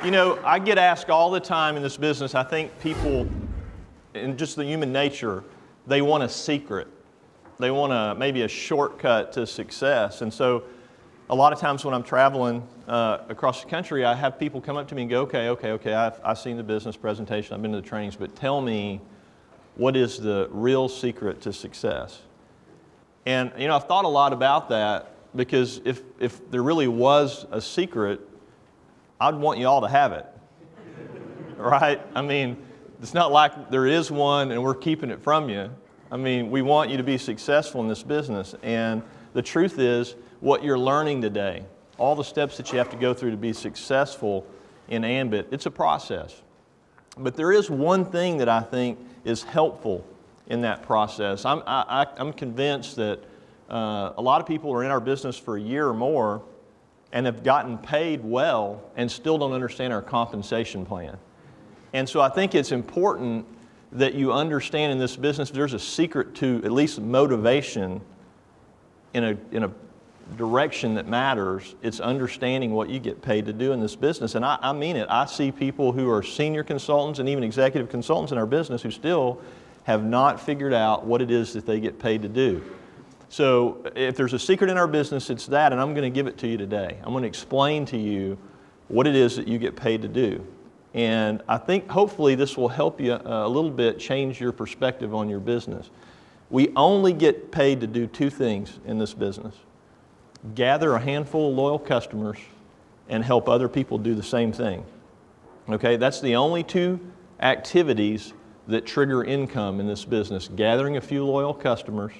You know, I get asked all the time in this business, I think people, in just the human nature, they want a secret. They want maybe a shortcut to success. And so a lot of times when I'm traveling across the country, I have people come up to me and go, okay, I've seen the business presentation, I've been to the trainings, but tell me, what is the real secret to success? And, you know, I've thought a lot about that, because if there really was a secret, I'd want you all to have it, right? I mean, it's not like there is one and we're keeping it from you. I mean, we want you to be successful in this business. And the truth is, what you're learning today, all the steps that you have to go through to be successful in Ambit, it's a process. But there is one thing that I think is helpful in that process. I'm convinced that a lot of people are in our business for a year or more and have gotten paid well and still don't understand our compensation plan. And so I think it's important that you understand in this business there's a secret to at least motivation in a direction that matters. It's understanding what you get paid to do in this business. And I mean it. I see people who are senior consultants and even executive consultants in our business who still have not figured out what it is that they get paid to do. So if there's a secret in our business, it's that, and I'm going to give it to you today. I'm going to explain to you what it is that you get paid to do. And I think hopefully this will help you a little bit change your perspective on your business. We only get paid to do two things in this business: gather a handful of loyal customers and help other people do the same thing. Okay, that's the only two activities that trigger income in this business: gathering a few loyal customers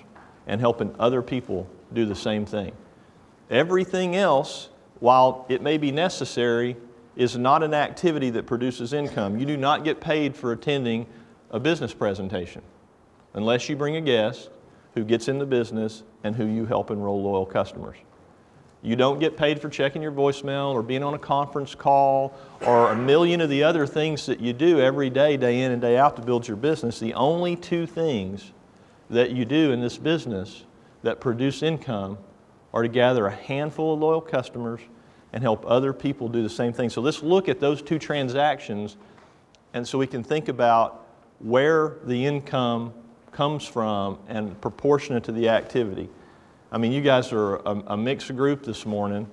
and helping other people do the same thing. Everything else, while it may be necessary, is not an activity that produces income. You do not get paid for attending a business presentation unless you bring a guest who gets in the business and who you help enroll loyal customers. You don't get paid for checking your voicemail or being on a conference call or a million of the other things that you do every day, day in and day out to build your business. The only two things that you do in this business that produce income are to gather a handful of loyal customers and help other people do the same thing. So let's look at those two transactions, and so we can think about where the income comes from and proportionate to the activity. I mean, you guys are a mixed group this morning,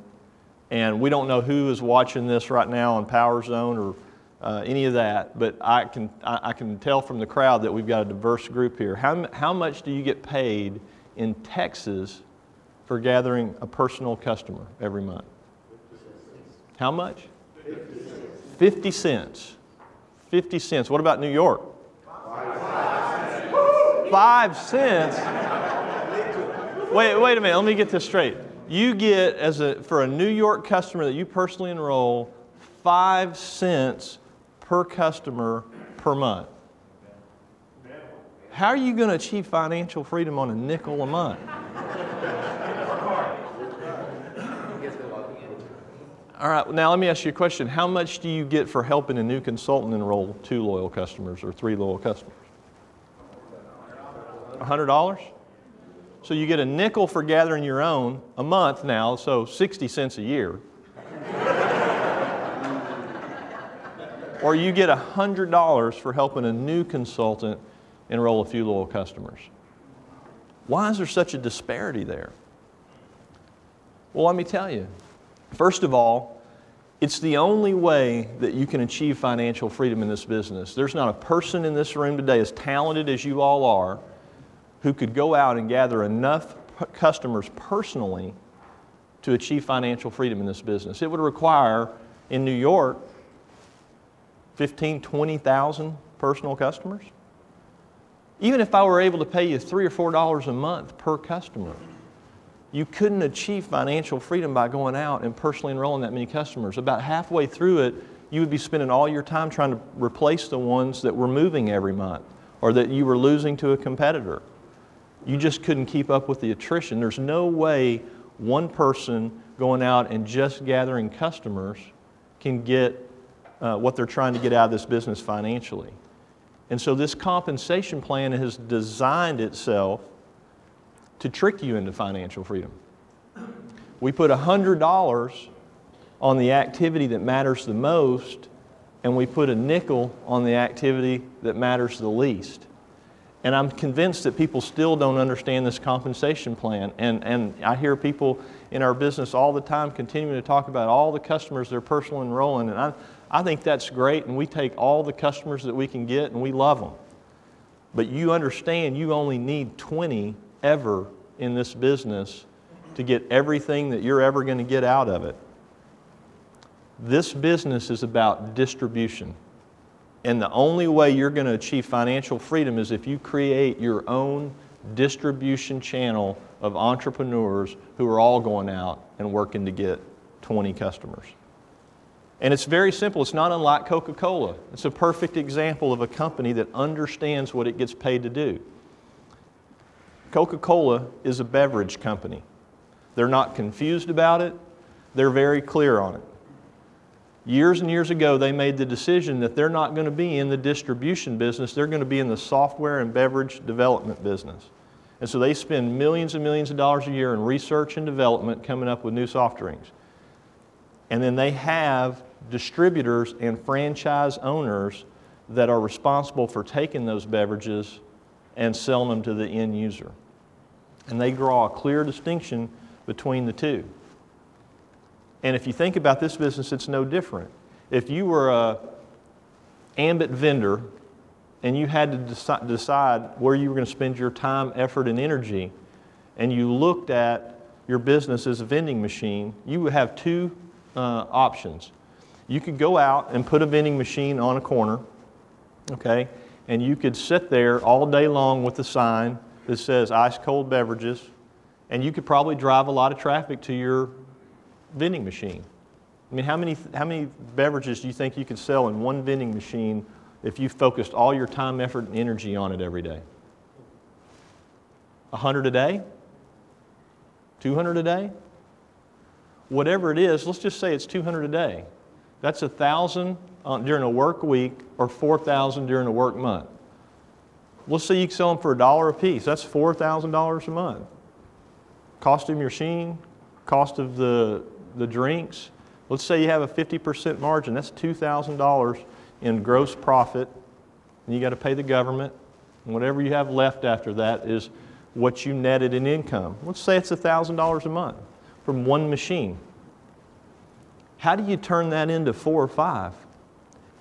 and we don't know who is watching this right now on Power Zone or any of that, but I can tell from the crowd that we've got a diverse group here. How much do you get paid in Texas for gathering a personal customer every month? How much? 50 cents. 50 cents. What about New York? 5 cents? Wait a minute. Let me get this straight. You get, for a New York customer that you personally enroll, 5 cents per customer per month. How are you going to achieve financial freedom on a nickel a month? All right, now let me ask you a question. How much do you get for helping a new consultant enroll 2 loyal customers or 3 loyal customers? $100? So you get a nickel for gathering your own a month now, so 60 cents a year. Or you get $100 for helping a new consultant enroll a few loyal customers. Why is there such a disparity there? Well, let me tell you. First of all, it's the only way that you can achieve financial freedom in this business. There's not a person in this room today, as talented as you all are, who could go out and gather enough customers personally to achieve financial freedom in this business. It would require, in New York, 15,000, 20,000 personal customers. Even if I were able to pay you $3 or $4 a month per customer, you couldn't achieve financial freedom by going out and personally enrolling that many customers. About halfway through it, you would be spending all your time trying to replace the ones that were moving every month or that you were losing to a competitor. You just couldn't keep up with the attrition. There's no way one person going out and just gathering customers can get what they're trying to get out of this business financially. And so this compensation plan has designed itself to trick you into financial freedom. We put $100 on the activity that matters the most, and we put a nickel on the activity that matters the least. And I'm convinced that people still don't understand this compensation plan. And I hear people in our business all the time continuing to talk about all the customers they're personally enrolling. And I think that's great, and we take all the customers that we can get and we love them. But you understand you only need 20 ever in this business to get everything that you're ever going to get out of it. This business is about distribution. And the only way you're going to achieve financial freedom is if you create your own distribution channel of entrepreneurs who are all going out and working to get 20 customers. And it's very simple. It's not unlike Coca-Cola. It's a perfect example of a company that understands what it gets paid to do. Coca-Cola is a beverage company. They're not confused about it. They're very clear on it. Years and years ago, they made the decision that they're not going to be in the distribution business. They're going to be in the software and beverage development business. And so they spend millions and millions of dollars a year in research and development coming up with new soft drinks. And then they have distributors and franchise owners that are responsible for taking those beverages and selling them to the end user. And they draw a clear distinction between the two. And if you think about this business, it's no different. If you were an ambit vendor and you had to decide where you were going to spend your time, effort, and energy, and you looked at your business as a vending machine, you would have two options. You could go out and put a vending machine on a corner, okay, and you could sit there all day long with a sign that says ice cold beverages, and you could probably drive a lot of traffic to your vending machine. I mean, how many beverages do you think you could sell in one vending machine if you focused all your time, effort, and energy on it every day? 100 a day? 200 a day? Whatever it is, let's just say it's 200 a day. That's 1,000 during a work week or 4,000 during a work month. Let's say you can sell them for $1 a piece. That's $4,000 a month. Cost of your machine, cost of the drinks. Let's say you have a 50% margin. That's $2,000 in gross profit. And you got to pay the government. And whatever you have left after that is what you netted in income. Let's say it's $1,000 a month from one machine. How do you turn that into 4 or 5?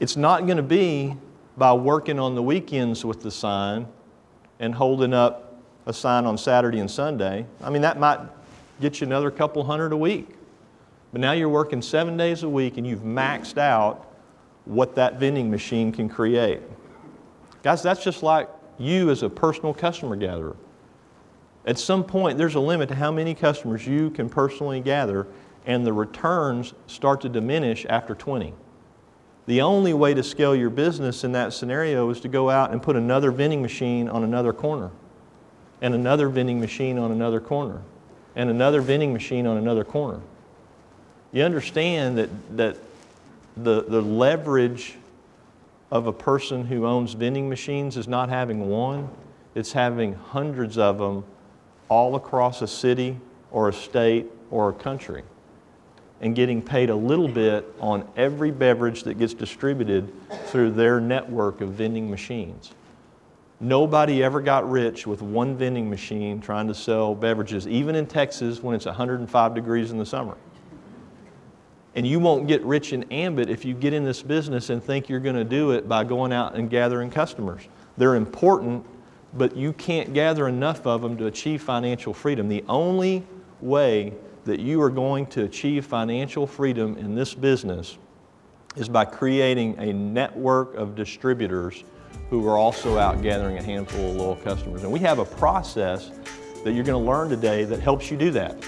It's not going to be by working on the weekends with the sign and holding up a sign on Saturday and Sunday. I mean, that might get you another couple hundred a week. But now you're working 7 days a week and you've maxed out what that vending machine can create. Guys, that's just like you as a personal customer gatherer. At some point, there's a limit to how many customers you can personally gather, and the returns start to diminish after 20. The only way to scale your business in that scenario is to go out and put another vending machine on another corner, and another vending machine on another corner, and another vending machine on another corner. You understand that the leverage of a person who owns vending machines is not having one, it's having hundreds of them all across a city or a state or a country, and getting paid a little bit on every beverage that gets distributed through their network of vending machines. Nobody ever got rich with one vending machine trying to sell beverages, even in Texas when it's 105 degrees in the summer. And you won't get rich in ambit if you get in this business and think you're going to do it by going out and gathering customers. They're important, but you can't gather enough of them to achieve financial freedom. The only way that you are going to achieve financial freedom in this business is by creating a network of distributors who are also out gathering a handful of loyal customers. And we have a process that you're going to learn today that helps you do that.